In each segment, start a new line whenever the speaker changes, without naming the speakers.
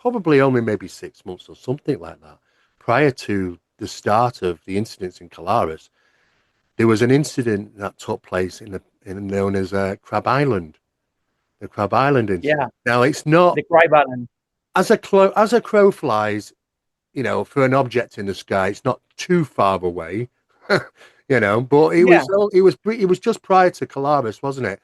probably only maybe 6 months or something like that, prior to the start of the incidents in Colares, there was an incident that took place in known as Crab Island, the Crab Island
Yeah,
incident. Now, it's not
the cry button.
as a crow flies, for an object in the sky, it's not too far away, But
Yeah,
it was just prior to Colares, wasn't it?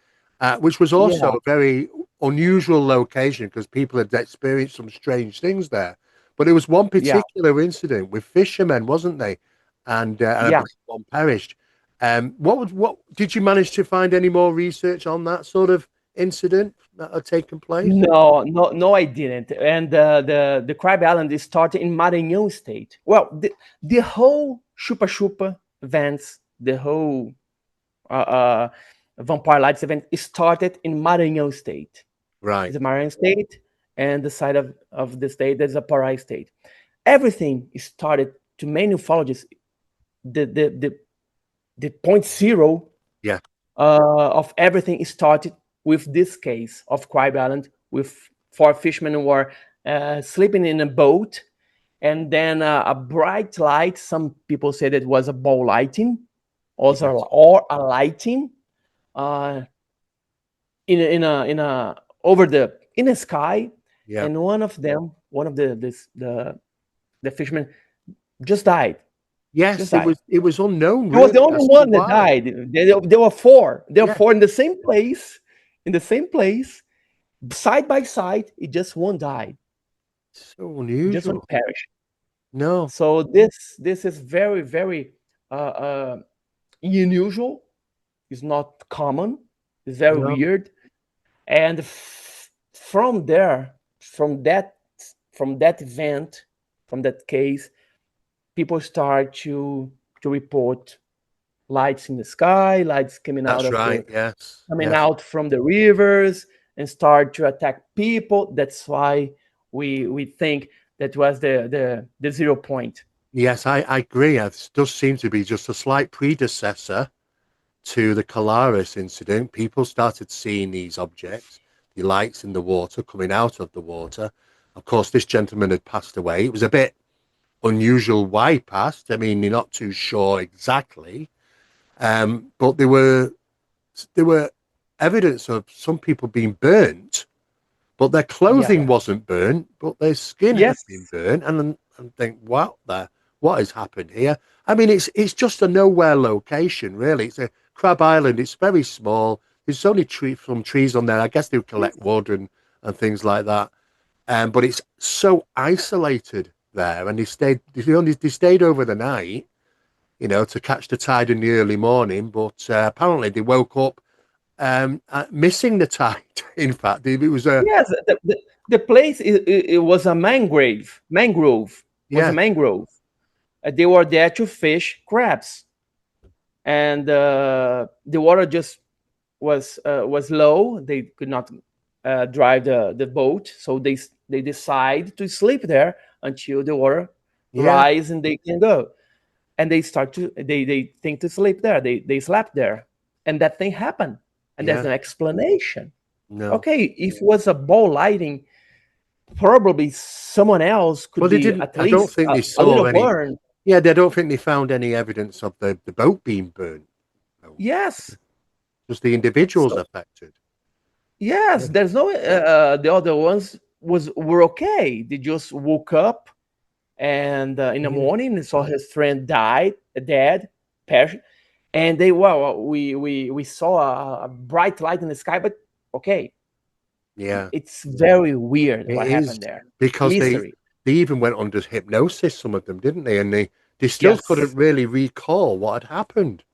Which was also
yeah,
a very unusual location because people had experienced some strange things there. But it was one
yeah,
particular incident with fishermen, wasn't they? And I
yeah.
believe one perished. What did you manage to find any more research on that sort of incident that had taken place?
No, no, no, I didn't. And the Crab Island is started in Maranhão State. Well, the whole Chupa Chupa events, the whole Vampire Lights event started in Maranhão State.
Right.
It's a Maranhão State, and the side of the state there's a Pará State. Everything started to many ufologists. The point zero
Yeah.
of everything started with this case of Crab Island, with four fishermen who were sleeping in a boat, and then a bright light. Some people said it was a ball lighting, also
Yes.
or a lighting uh, in a over the sky,
Yeah.
and one of them, one of the fishermen, just died. Just
Yes, it
died.
was it was unknown
He was the
really
only
as to
one that
why.
died. There were four. There were
Yeah.
four in the same place, in the same place, side by side. It just one died.
So
Just one
unusual.
perished.
No.
So this is very very unusual. It's not common. It's very
No.
weird. And from there, from that event, from that case, people start to report lights in the sky, lights
That's right. Yes.
coming
Yes.
out from the rivers and start to attack people. That's why we think that was the 0 point.
Yes, I agree. It does seem to be just a slight predecessor to the Colaris incident. People started seeing these objects, the lights in the water coming out of the water. Of course, this gentleman had passed away. It was a bit unusual why he passed. I mean, you're not too sure exactly. But there were evidence of some people being burnt, but their
Yeah.
clothing wasn't burnt, but their skin had been
Yes.
burnt. And think, what has happened here? I mean, it's just a nowhere location, really. It's a Crab Island. It's very small. There's only some trees on there. I guess they would collect
Yes.
wood and things like that. But it's so isolated there, and they stayed over the night, to catch the tide in the early morning. But apparently they woke up missing the tide. In fact, it was a
Yes. The place it was a mangrove. Mangrove was a
yeah,
mangrove. They were there to fish crabs, and the water just was low. They could not drive the boat, so they decide to sleep there until the water
yeah,
rise and they can go. And they think to sleep there. They slept there, and that thing happened. And there's
yeah.
no explanation.
No.
Okay, if it was a ball lighting, probably someone else could
Well, they
be
didn't.
at
I don't
least
think they
a
saw
little
any.
burn.
Yeah, they don't think they found any evidence of the boat being burnt. No,
Yes.
just the individuals
So
affected.
yes,
Yeah.
there's no the other ones were okay. They just woke up and in the
Yeah.
morning and saw his friend dead, perished, and they well we saw a bright light in the sky, but okay,
Yeah.
it's very weird
It
what
is
happened there.
because they
Mystery.
they even went under hypnosis, some of them, didn't they? And they still couldn't
Yes,
really recall what had happened.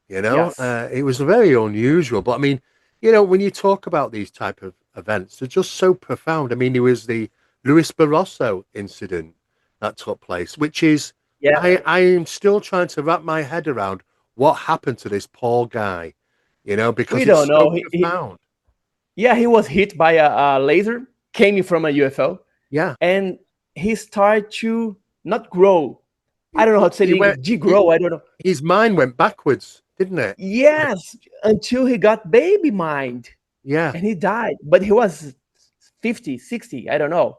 yes,
It was very unusual. But I mean, when you talk about these type of events, they're just so profound. I mean, there was the Luis Barroso incident that took place, which is
yeah.
I am still trying to wrap my head around what happened to this poor guy,
We
because
don't
it's so
know.
profound.
Yeah, he was hit by a laser coming from a UFO,
Yeah.
and he started to not grow. I don't know how to say
He
it in
went
English. Degrow. I don't know.
his mind went backwards, didn't it?
Yes, until he got baby mind
Yeah.
and he died. But he was 50, 60. I don't know.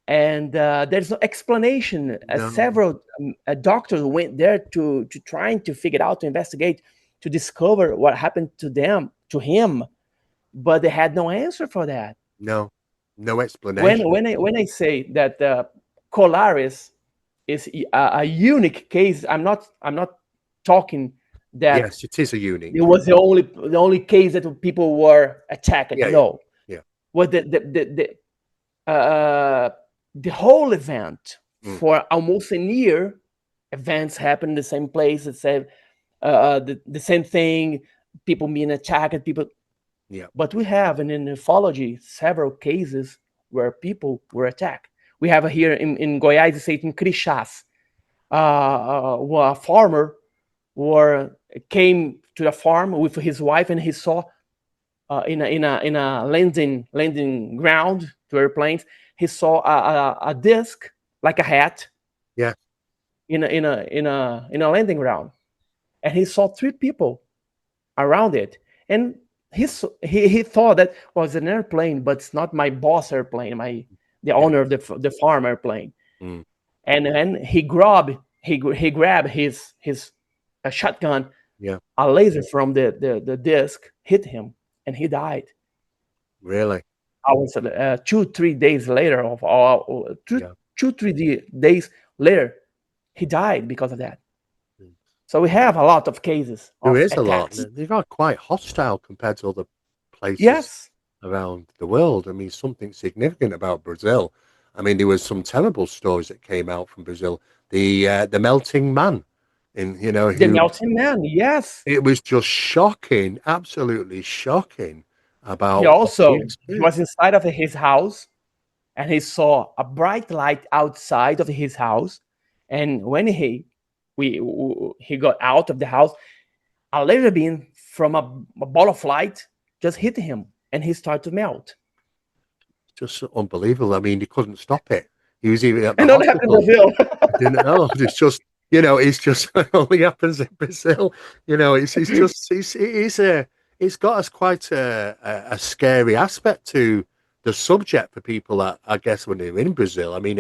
and there's no explanation.
No.
Several doctors went there to trying to figure out, to investigate, to discover what happened to him, but they had no answer for that.
No. No
when
explanation.
when I when I say that Colaris is a unique case, I'm not talking that
Yes, it is a
it
unique.
was the only case that people were attacked.
Yeah, yeah,
No,
yeah.
was the whole event
Mm,
for almost a year. Events happen in the same place. The same, the same thing. People being attacked. People,
yeah.
but we have in ufology several cases where people were attacked. We have here in Goiás State, in Crixás, a farmer came to the farm with his wife, and he saw in a landing ground to airplanes. He saw a disc like a hat
Yeah.
in a landing ground, and he saw three people around it, and he thought that was an airplane, but it's not my boss airplane, the
Yeah.
owner of the farm airplane.
Mm,
And then he grabbed his a shotgun.
yeah.
A laser from the disc hit him, and he died.
Really.
I was 2 3 days later
Yeah.
2 3 days later, he died because of that.
Mm.
So we have a lot of cases
There
of
is a lot.
attacks.
They are quite hostile compared to other places
Yes,
around the world. I mean, something significant about Brazil. I mean, there was some terrible stories that came out from Brazil. The melting man, in
the
who
melting man. Yes,
it was just shocking, absolutely shocking
he
about what he
also he was
experienced.
inside of his house, and he saw a bright light outside of his house. And when he got out of the house, a laser beam from a ball of light just hit him, and he started to melt.
Just unbelievable. I mean, he couldn't stop it. He was even at the
And that happened in
hospital.
Brazil.
I didn't know. It's just it only happens in Brazil. It's just it's got us quite a scary aspect to the subject for people that I guess when they're in Brazil. I mean,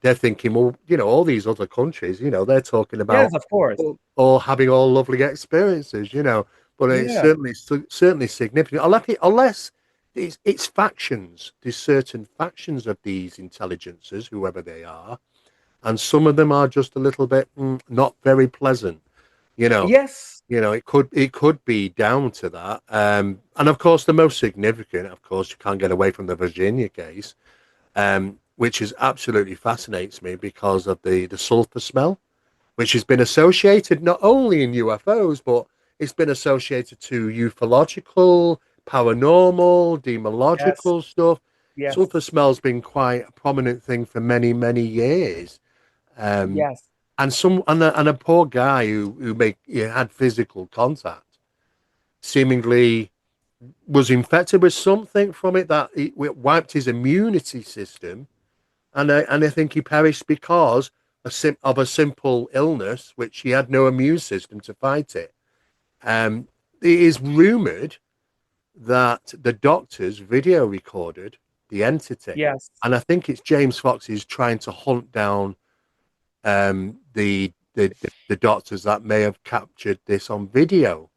they're thinking, well, all these other countries, they're talking
Yes,
about
of course.
all having all lovely experiences, but it's
Yeah.
certainly significant. Unless it's factions, there's certain factions of these intelligences, whoever they are, and some of them are just a little bit not very pleasant. You know,
Yes.
it could be down to that. And of course, the most significant, of course, you can't get away from the Virginia case, which is absolutely fascinates me because of the sulfur smell, which has been associated not only in UFOs, but it's been associated to ufological, paranormal,
Yes.
demological stuff.
Yes.
Sulfur smell's been quite a prominent thing for many, many years. Um,
Yes.
and a poor guy who had physical contact seemingly was infected with something from it that it wiped his immunity system, and I think he perished because of a simple illness, which he had no immune system to fight it. It is rumored that the doctors video recorded the entity,
Yes.
and I think it's James Fox is trying to hunt down the doctors that may have captured this on video.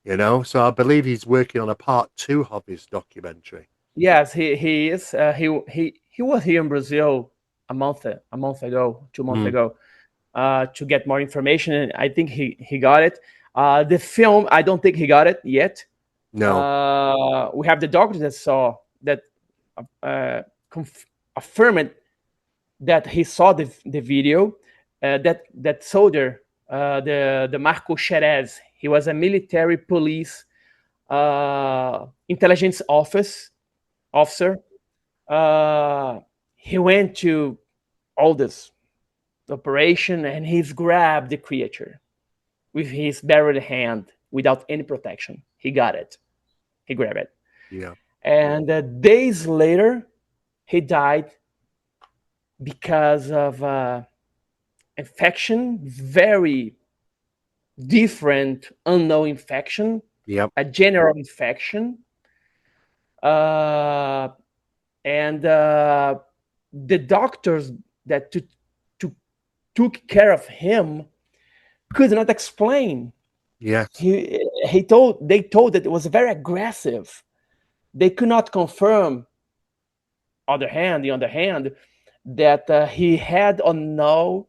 So I believe he's working on a part 2 of his documentary.
Yes. He is. He was here in Brazil a month ago, 2 months
Mm,
ago, to get more information. And I think he got it. The film, I don't think he got it yet.
no,
We have the doctor that saw that, uh, affirmed that he saw the video. That soldier, the Marco Xerez, he was a military police intelligence officer. Uh, he went to all this operation, and he's grabbed the creature with his bare hand without any protection. He got it. He grabbed it.
yeah,
And days later, he died because of infection, very different, unknown infection,
yep,
a general infection. Uh, and the doctors that to took care of him could not explain.
Yes.
They told that it was very aggressive. They could not confirm. The other hand, that he had or no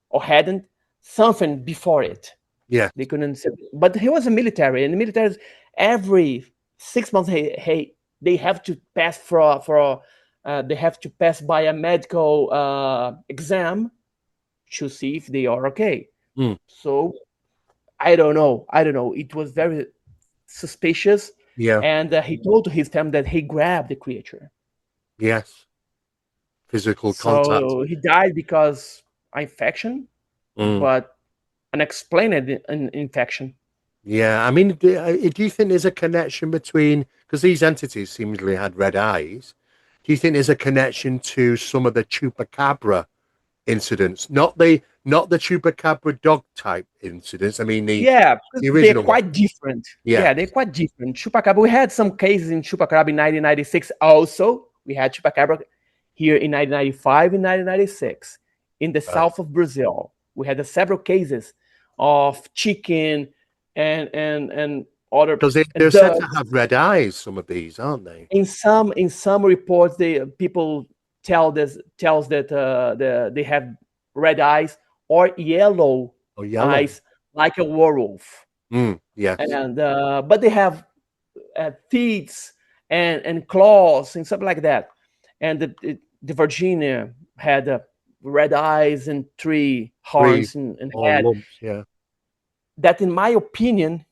or hadn't something before it.
Yes.
They couldn't say, but he was a military, and the military every 6 months they have to pass they have to pass by a medical exam to see if they are okay.
Mm.
So I don't know. It was very suspicious,
Yeah.
and he told to his family that he grabbed the creature.
Yes. Physical contact.
So he died because infection,
Mm.
but unexplained infection.
Yeah. I mean, do you think there's a connection between, because these entities seemingly had red eyes? Do you think there's a connection to some of the chupacabra incidents? Not the chupacabra dog type incidents. I mean
Yeah,
the
they're
original one.
quite different.
Yeah.
Yeah, they're quite different. Chupacabra, we had some cases in Chupacabra in 1996 also. We had Chupacabra here in 1995 and 1996 in the
Right.
south of Brazil. We had several cases of chicken and other
Because they're
and
said to
ducks.
have red eyes, some of these, aren't they?
In some reports, people tells that they have red eyes or yellow
Or yellow.
eyes like a werewolf,
Yes.
and but they have teeth and claws and something like that. And the Virginia had red eyes and three
Three
horns and
all
head.
lumps, yeah.
That, in my opinion,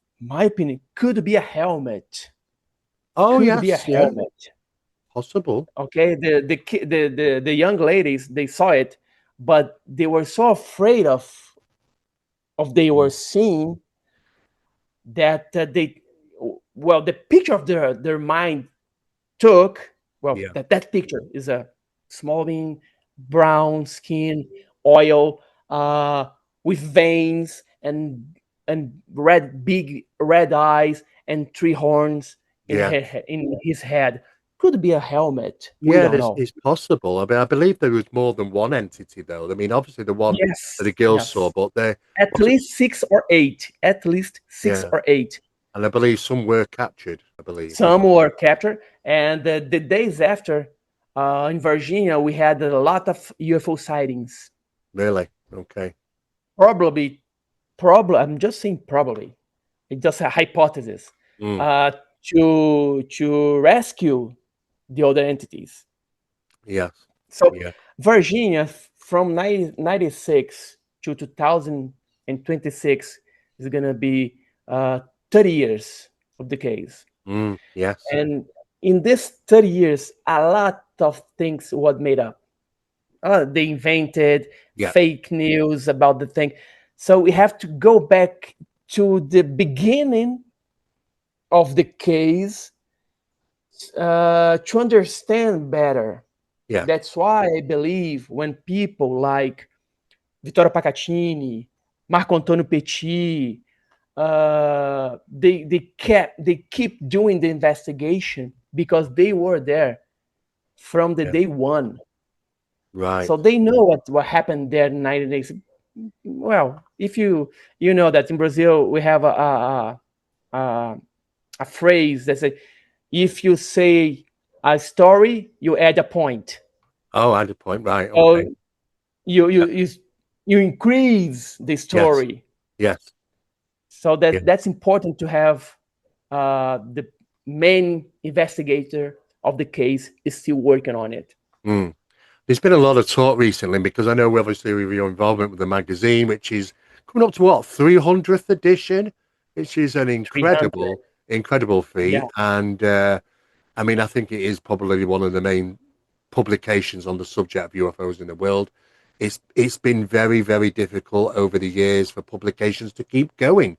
could be a helmet.
Oh
Could be a
yes, yeah.
helmet.
Possible.
Okay, the young ladies, they saw it, but they were so afraid of they were
Mm.
seeing that the picture of their mind took,
Yeah.
that picture is a small being, brown skin, oil, with veins and big red eyes and three horns
Yeah.
in his head. Could be a helmet. We
Yeah,
don't know.
it's possible. I mean, I believe there was more than one entity though. I mean, obviously the one that
Yes,
the girls saw,
yes.
but there
At
was,
least six or eight. At least six
yeah,
or eight.
and I believe some were captured, I believe, as
Some
well.
were captured, and the days after, in Virginia, we had a lot of UFO sightings.
Really? Okay.
Probably, I'm just saying probably. It's just a hypothesis
Mm.
uh, to rescue the other entities.
Yes.
So
Yeah.
Virginia from 1996 to 2026 is going to be 30 years of the case.
Yes.
And in this 30 years, a lot of things were made up. They invented
Yeah.
fake news about the thing. So we have to go back to the beginning of the case to understand better.
Yeah.
That's why I believe when people like Vittorio Pacatini, Marco Antonio Petit, they keep doing the investigation because they were there from the
Yeah.
day one.
Right.
So they know what happened there in 1986. Well, if you know that in Brazil we have a, a phrase that says, if you say a story, you add a point.
Oh, I had a point. Right.
So
Okay.
you
Yeah.
you you, you increase the
Yes.
story.
Yes.
So
Yeah.
that's important to have. The main investigator of the case is still working on it.
Mm. There's been a lot of talk recently because I know obviously with your involvement with the magazine, which is coming up to what, 300th edition, which is an
300.
incredible
Yeah.
feat. And I mean, I think it is probably one of the main publications on the subject of UFOs in the world. It's been very, very difficult over the years for publications to keep going.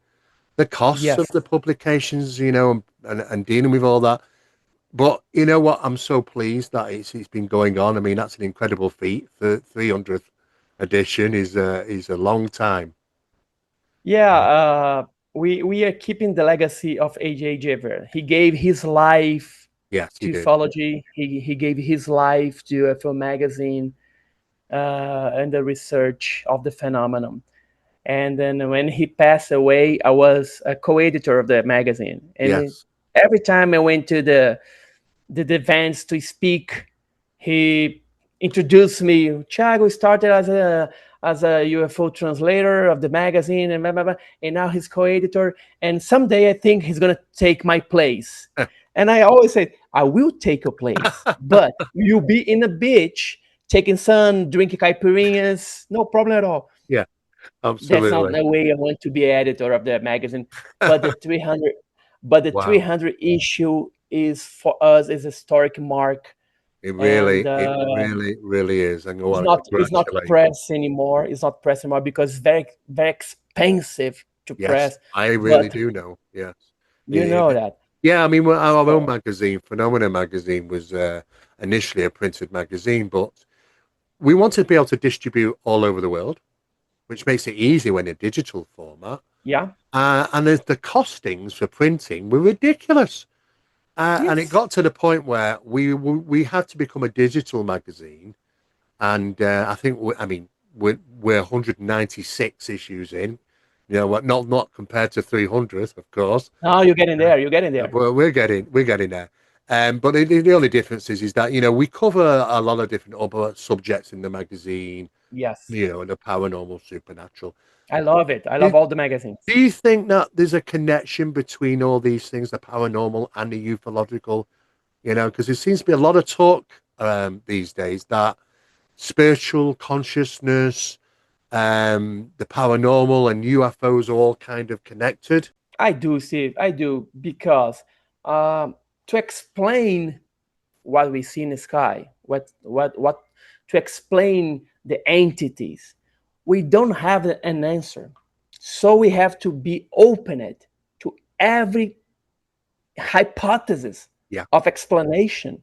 The costs of
Yes.
the publications, and dealing with all that. But you know what? I'm so pleased that it's been going on. I mean, that's an incredible feat. The 300th edition is a long time.
Yeah. We are keeping the legacy of AJ Jever. He gave his life
Yes, he
to
did.
ufology. He gave his life to UFO magazine and the research of the phenomenon. And then when he passed away, I was a co-editor of the magazine. And
Yes.
every time I went to the events to speak, he introduced me. Thiago started as a UFO translator of the magazine, and blah, blah, blah, and now he's co-editor. And someday I think he's gonna take my place. And I always say, I will take your place, but you'll be in the beach taking sun, drinking caipirinhas, no problem at all.
Yeah,
That's not
absolutely.
the way I want to be editor of the magazine. But the 300, but the
Wow.
300 issue is for us is a historic mark, and
It really, really is. And I want to
it's not
congratulate you.
press anymore. It's not press anymore because it's very expensive to
Yes,
press.
I really
But
do know. Yes.
you know that.
Yeah, I mean, well, our own
So
magazine, Phenomena magazine, was initially a printed magazine, but we wanted to be able to distribute all over the world, which makes it easy when in digital format.
yeah,
And the costings for printing were ridiculous. And it
yes,
got to the point where we had to become a digital magazine. And I think, I mean, we're 196 issues in. You know what? Not compared to 300, of course.
now you're getting there. You're getting there.
But we're getting there. But the only difference is that we cover a lot of different other subjects in the magazine.
Yes,
The paranormal, supernatural.
I love it. I
Do,
love all the magazines.
do you think that there's a connection between all these things, the paranormal and the ufological? Because there seems to be a lot of talk these days that spiritual consciousness, the paranormal, and UFOs are all kind of connected.
I do, Steve. I do because to explain what we see in the sky, what to explain the entities, we don't have an answer. So we have to be open to every hypothesis
Yeah.
of explanation.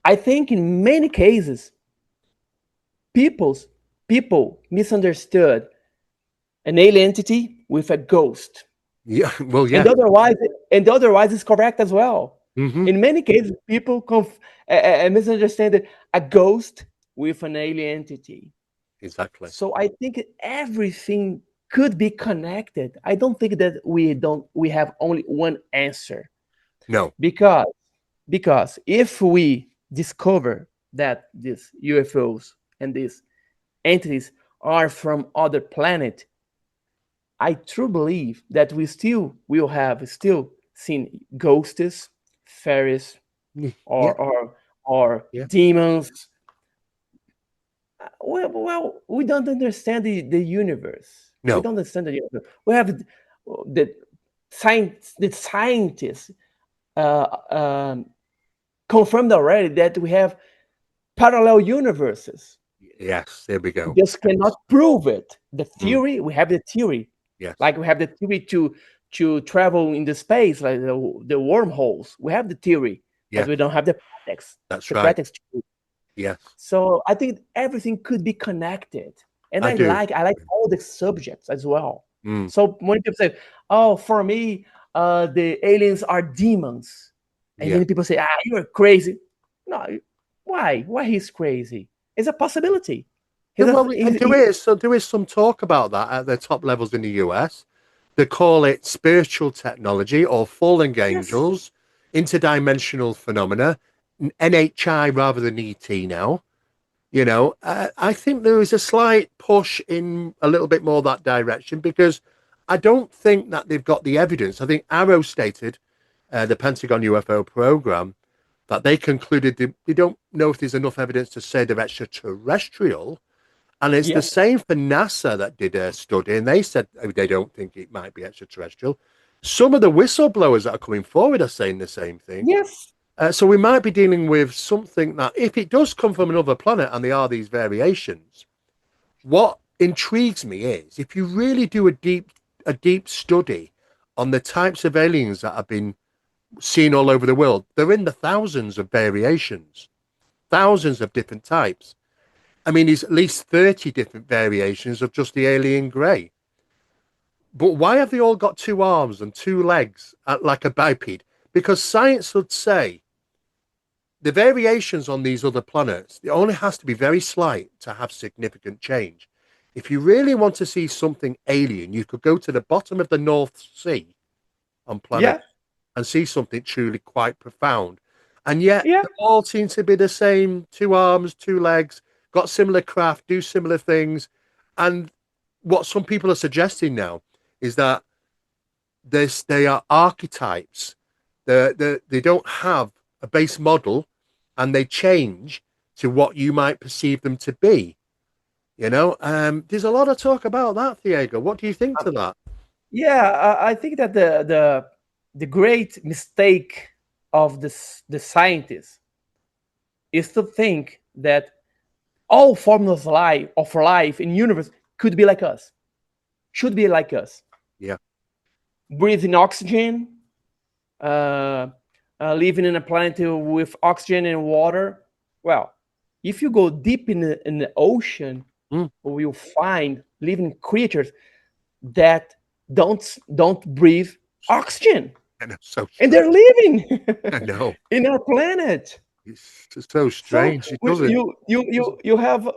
I think in many cases, people's people misunderstood an alien entity with a ghost.
Yeah. Well,
and
yeah.
otherwise and otherwise is correct as well.
Hmm.
In many cases, people misunderstand a ghost with an alien entity.
Exactly.
So I think everything could be connected. I don't think that we have only one answer,
No.
because if we discover that these UFOs and these entities are from other planet, I truly believe that we still will have still seen ghosts, fairies,
Yeah.
or
Yeah.
demons. We don't understand the universe. We
No.
don't understand the universe. We have the scientists uh, um, confirmed already that we have parallel universes.
Yes. There we
We
go.
just cannot prove it. The
Mm.
theory, we have the theory,
Yes.
like we have the theory to travel in the space, like the wormholes. We have the theory, but
Yes.
we don't have the pretext.
That's
The
right.
pretext.
Yes.
So I think everything could be connected, and
I do.
I like all the subjects as well.
Mm.
So when people say, "Oh, for me, the aliens are demons," and
Yeah.
then people say, "Ah, you're crazy." No, why? Why he's crazy? It's a possibility.
Yeah,
He's a,
well, and there is some talk about that at the top levels in the US. They call it spiritual technology or fallen
yes.
angels, interdimensional phenomena, NHI rather than ET now. I think there is a slight push in a little bit more that direction because I don't think that they've got the evidence. I think Arrow stated, the Pentagon UFO program, that they concluded they don't know if there's enough evidence to say they're extraterrestrial. And it's the
Yeah.
same for NASA that did a study, and they said they don't think it might be extraterrestrial. Some of the whistleblowers that are coming forward are saying the same thing.
Yes.
So we might be dealing with something that, if it does come from another planet and there are these variations, what intrigues me is if you really do a deep study on the types of aliens that have been seen all over the world, they're in the thousands of variations, thousands of different types. I mean, there's at least 30 different variations of just the alien grey. But why have they all got two arms and two legs like a biped? Because science would say the variations on these other planets, it only has to be very slight to have significant change. If you really want to see something alien, you could go to the bottom of the North Sea on planet
Yeah,
and see something truly quite profound. And yet
yeah,
they all seem to be the same: two arms, two legs, got similar craft, do similar things. And what some people are suggesting now is that they are archetypes. They don't have a base model, and they change to what you might perceive them to be. There's a lot of talk about that, Thiago. What do you think to that?
yeah. I think that the great mistake of the scientists is to think that all forms of life in universe could be like us, should be like us,
Yeah,
breathing oxygen, uh, living in a planet with oxygen and water. Well, if you go deep in the ocean,
mm,
you'll find living creatures that don't breathe oxygen,
I know, so
and
strange.
they're living
I know,
in our planet.
it's so
So
strange. It doesn't.
you have,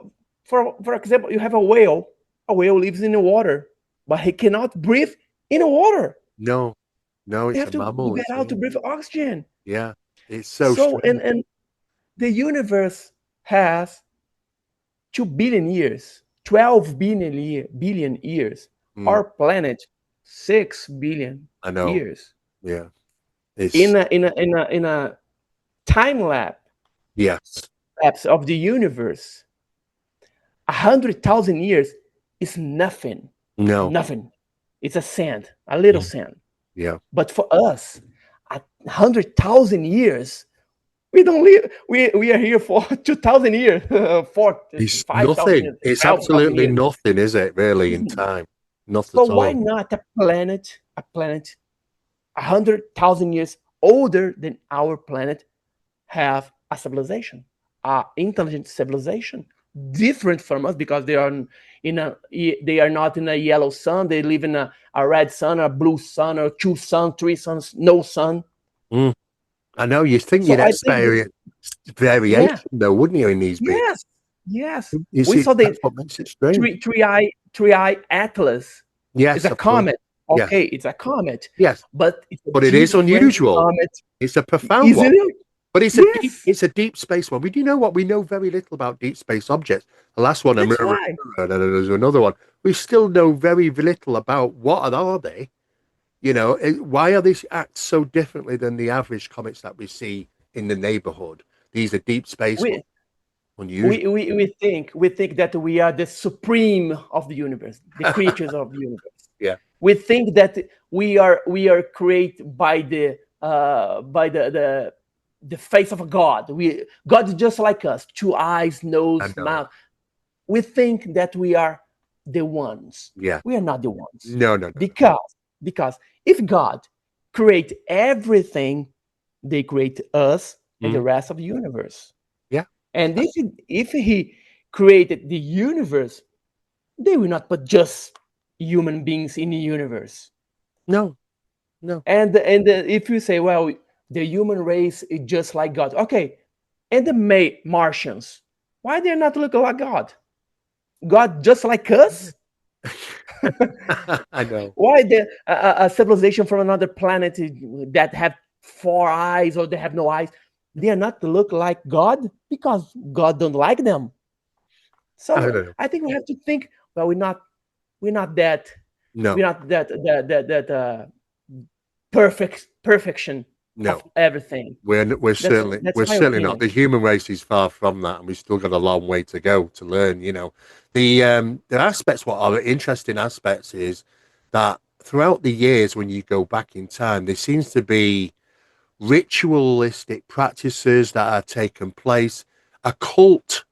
for example, you have a whale. A whale lives in the water, but he cannot breathe in the water.
No, no,
They
it's
have
a
to
mammal.
get
It's
out
a
to breathe oxygen.
yeah. It's so
So
strange.
and the universe has 2 billion years, 12 billion years.
Mm,
Our planet 6 billion
I know.
years.
Yeah, it's
In a time
yes.
lapse of the universe, 100,000 years is nothing.
No.
Nothing. It's a sand, a little
Yeah.
sand.
Yeah.
But for us, 100,000 years, we don't live. We are here for 2,000 years, for
It's
5,000
nothing.
years,
It's
12,000
absolutely
years.
nothing, is it? Really, in time, not
So
at
why
all.
not a planet 100,000 years older than our planet have a civilization, a intelligent civilization, different from us because they are not in a yellow sun. They live in a red sun, a blue sun, or two sun, three suns, no sun.
Mm. I know. You think
So
you'd
I think that,
experience
yeah,
variation, though, wouldn't you, in these beings?
yes, yes.
You
We
see,
saw the
that's what makes it strange.
three eye Atlas. It's
Yes,
a
of course.
comet.
Yes,
Okay, it's a comet,
yes,
but it's a
but it is
different
unusual.
comet.
It's a profound one.
Isn't it?
But
Yes,
it's a deep space one. We do know what we know very little about deep space objects. The last one, a
that's
Mera,
why.
and then there's another one. We still know very little about what are they. Why are these act so differently than the average comets that we see in the neighborhood? These are deep space ones,
We
unusual.
we think that we are the supreme of the universe, the creatures of the universe.
Yeah,
We think that we are created by the face of a god. God is just like us, two eyes,
I
nose,
know.
mouth. We think that we are the ones.
Yeah,
We are not the ones.
no, no, no, no.
Because if God create everything, they create us and the
Mm,
rest of the universe.
yeah,
And if he created the universe, they will not put just human beings in the universe.
no, no.
And if you say, well, the human race is just like God, okay, and the Martians, why they're not looking like God? God just like us?
I know.
Why a civilization from another planet that have four eyes or they have no eyes? They are not to look like God because God don't like them.
I
So
don't know.
I think we have to think. Well, we're not that
No,
we're not that perfection
no.
of everything.
We're certainly
That's
we're
my
certainly not.
opinion.
The human race is far from that, and we've still got a long way to go to learn. The aspects, what are interesting aspects, is that throughout the years, when you go back in time, there seems to be ritualistic practices that are taken place, occult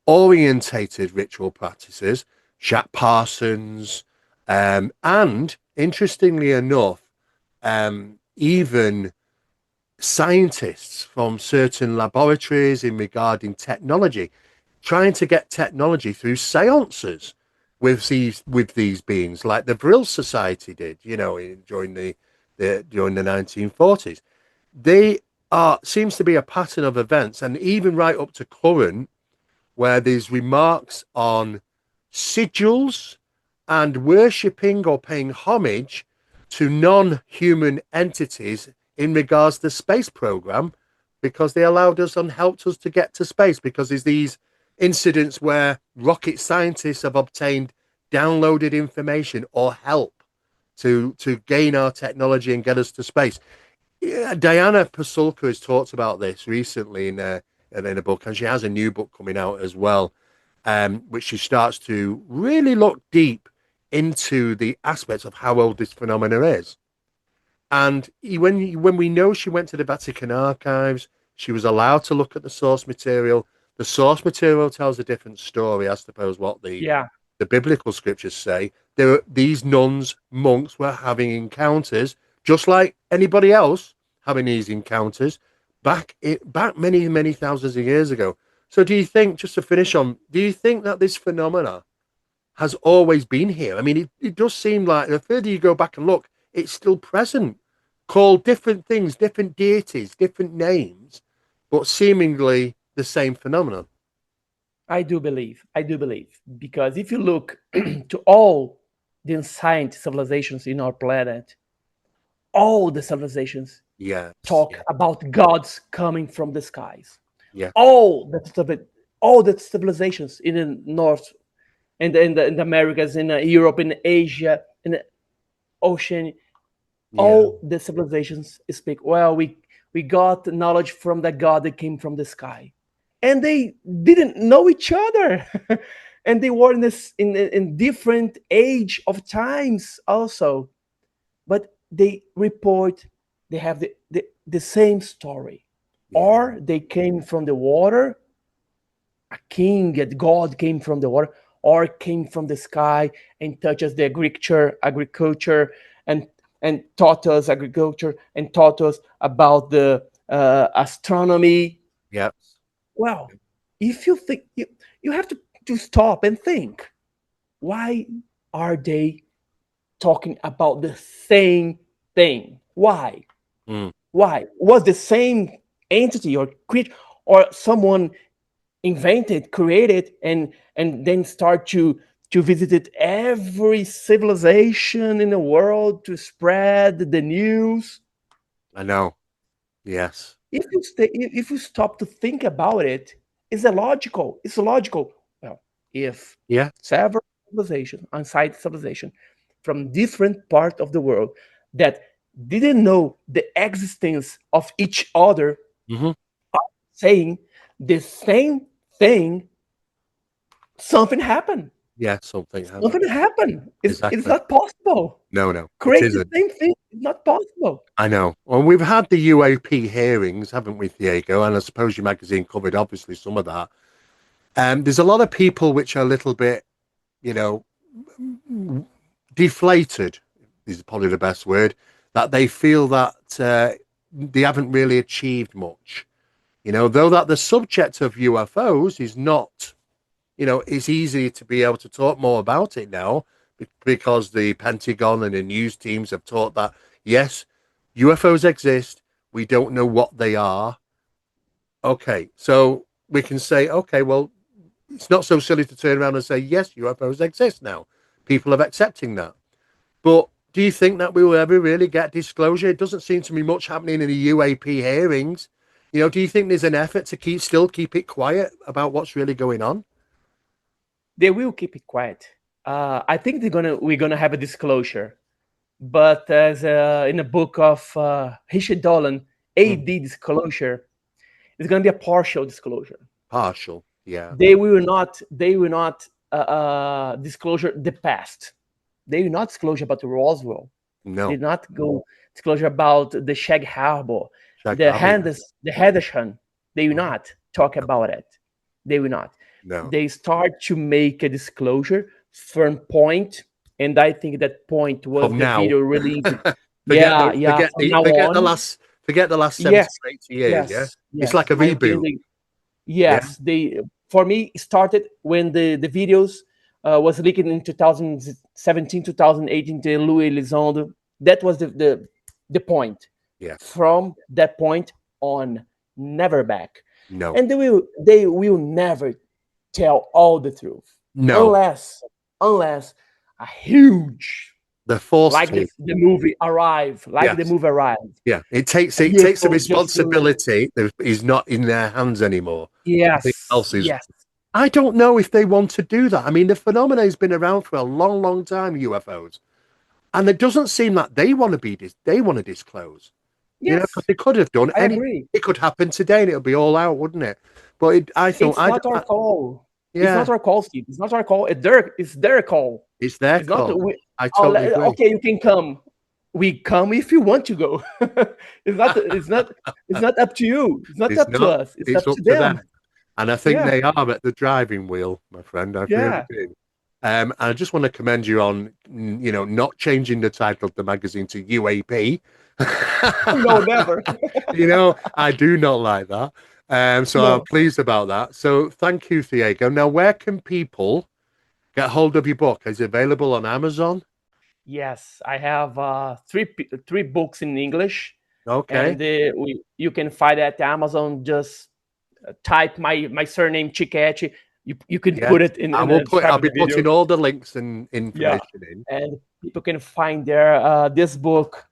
orientated ritual practices. Jack Parsons, and interestingly enough, even scientists from certain laboratories in regarding technology, trying to get technology through seances with these beings, like the Brill Society did, during the 1940s. They seems to be a pattern of events, and even right up to current, where there's remarks on sigils and worshipping or paying homage to non-human entities in regards to the space program, because they allowed us and helped us to get to space, because there's these incidents where rocket scientists have obtained downloaded information or help to gain our technology and get us to space. Yeah, Diana Pasulka has talked about this recently in a book, and she has a new book coming out as well, which she starts to really look deep into the aspects of how old this phenomena is. And when we know she went to the Vatican archives, she was allowed to look at the source material. The source material tells a different story, I suppose, what
Yeah,
the biblical scriptures say. These nuns, monks were having encounters, just like anybody else having these encounters back many thousands of years ago. So do you think, just to finish on, do you think that this phenomena has always been here? I mean, it does seem like the further you go back and look, it's still present, called different things, different deities, different names, but seemingly the same phenomenon.
I do believe. I do believe because if you look to all the ancient civilizations in our planet, all the civilizations
Yes,
talk
yeah,
about gods coming from the skies.
yeah,
All all the civilizations in the north, in the Americas, in Europe, in Asia, in the ocean,
yeah.
all the civilizations speak. Well, we got knowledge from the god that came from the sky, and they didn't know each other, and they were in this in different age of times also, but they report they have the same story,
Yeah,
or they came from the water, a king, a god came from the water, or came from the sky and touches the agriculture, and taught us agriculture and taught us about the astronomy.
yeah,
Well, if you think you have to stop and think, why are they talking about the same thing?
mm,
Why was the same entity or creature, or someone invented, created, and then start to visit it every civilization in the world to spread the news?
I know. Yes,
If you stop to think about it, it's illogical. It's illogical. Well, if
yeah,
several civilizations, unsighted civilization, from different part of the world that didn't know the existence of each other,
hmm,
saying the same thing, something happened.
yeah. Something happened.
Something happened. It's
Exactly.
not possible.
No, no, it
Create the
isn't.
same thing. It's not possible.
I know. Well, we've had the UAP hearings, haven't we, Thiago? And I suppose your magazine covered obviously some of that. There's a lot of people which are a little bit, you know, deflated is probably the best word, that they feel that they haven't really achieved much. Though that the subject of UFOs is not, it's easy to be able to talk more about it now because the Pentagon and the news teams have taught that, yes, UFOs exist. We don't know what they are. Okay, so we can say, okay, well, it's not so silly to turn around and say, yes, UFOs exist now. People are accepting that. But do you think that we will ever really get disclosure? It doesn't seem to be much happening in the UAP hearings. Do you think there's an effort to keep it quiet about what's really going on?
They will keep it quiet. I think we're gonna have a disclosure, but as in a book of Richard Dolan,
Mm,
AD disclosure, it's gonna be a partial disclosure.
partial. Yeah.
They will not disclosure the past. They will not disclosure about Roswell. They
No.
will not go disclosure about the Shag Harbor,
Check
the
Harbor, yeah.
Henderson. They will
Mhm.
not talk
No.
about it. They will not.
No.
They start to make a disclosure from point, and I think that point was
From
the
now.
video released.
forget
Yeah,
the
yeah.
forget
From
the
now
forget the
on,
last forget the last
yes,
70 or 80 years, yeah?
yes,
It's
yes.
like a
My opinion,
reboot. Yeah.
yes, they for me started when the videos was leaked in 2017, 2018 to Louis Elizondo. That was the point.
Yeah.
From that point, on, never back.
No,
And they will never tell all the truth
no.
unless a huge,
They're forced
like
to.
the movie Arrive, like the
Yes.
movie Arrive.
Yeah.
A
It takes the
UFO just
responsibility that is not in their hands anymore. Everything
yes,
else is.
yes,
I don't know if they want to do that. I mean, the phenomena has been around for a long, long time, UFOs, and it doesn't seem like they want to be. They want to disclose. You know, because
yes.
they could have done
I
any.
agree.
It could happen today, and it'll be all out, wouldn't it? But I thought,
It's not our call. It's
yeah,
not our call, Steve. It's not our call. It's their call.
it's their
It's not.
call. I
Oh,
totally agree.
okay, you can come. We come if you want to go. it's not. It's not. It's not up to you. It's not
It's
up to
not.
us. It's
It's
up
up
to
to them.
them.
And I think
Yeah.
they are at the driving wheel, my friend. I really
Yeah.
do. And I just want to commend you on, not changing the title of the magazine to UAP.
No, never.
I do not like that. So I'm
No.
pleased about that. So thank you, Thiago. Now, where can people get hold of your book? Is it available on Amazon?
Yes, I have three books in English,
Okay.
and you can find at Amazon. Just type my surname Ticchetti. You could
Yes.
put it in
I
in
will
the
put,
description
I'll
of
be
the video.
putting all the links and
Yeah,
information in.
and people can find there this book.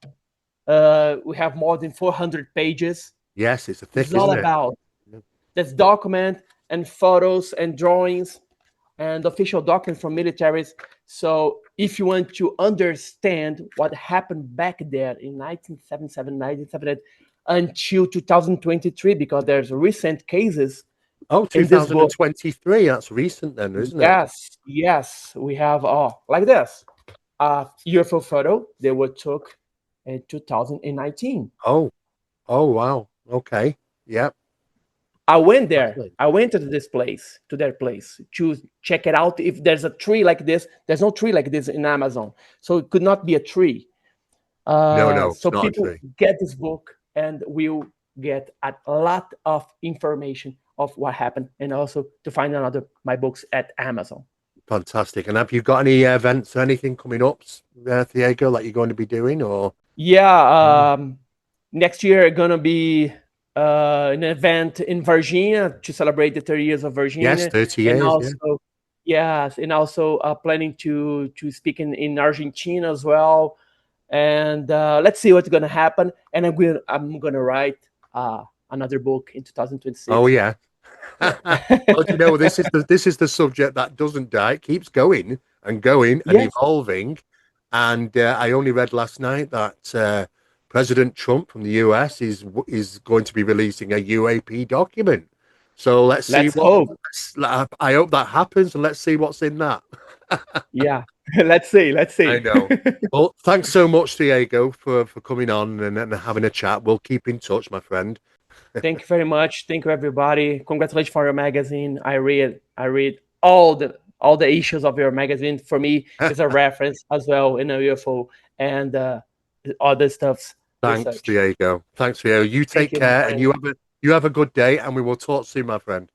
We have more than 400 pages.
Yes, it's a
It's
thick,
all
isn't it?
about this document and photos and drawings and official documents from militaries. So if you want to understand what happened back there in 1977, 1978 until 2023, because there's recent cases
Oh,
in this book.
2023. That's recent then, isn't it?
Yes, yes, we have like this a UFO photo they were took in 2019.
Oh, oh, wow. Okay. Yep.
I went there.
Fascinating.
I went to their place to check it out. If there's a tree like this, there's no tree like this in Amazon, so it could not be a tree.
No, no,
So
it's not a
people
tree.
get this book and will get a lot of information of what happened, and also to find another my books at Amazon.
Fantastic. And have you got any events or anything coming up, Thiago, that you're going to be doing? Or
Yeah, next year gonna be an event in Virginia to celebrate the 30 years of
yes,
Virginia,
30
and
years. Yeah.
also yes, and also planning to speak in Argentina as well. And let's see what's gonna happen. And I'm gonna write another book in
Oh,
2026.
yeah.
Yeah.
Well, this is the subject that doesn't die. It keeps going and going and
Yes,
evolving. And I only read last night that President Trump from the US is going to be releasing a UAP document. So let's see
let's hope.
I hope that happens, and let's see what's in that.
Yeah, let's see. Let's
I
see.
know. Well, thanks so much, Diego, for coming on and having a chat. We'll keep in touch, my friend.
Thank you very much. Thank you, everybody. Congratulations for your magazine. I read all the issues of your magazine. For me, it's a reference as well in a UFO and other stuffs
Thanks,
research.
Diego. Thanks, Diego. You
Thank
take
you, my
care, and
friend.
you have a good day, and we will talk soon, my friend.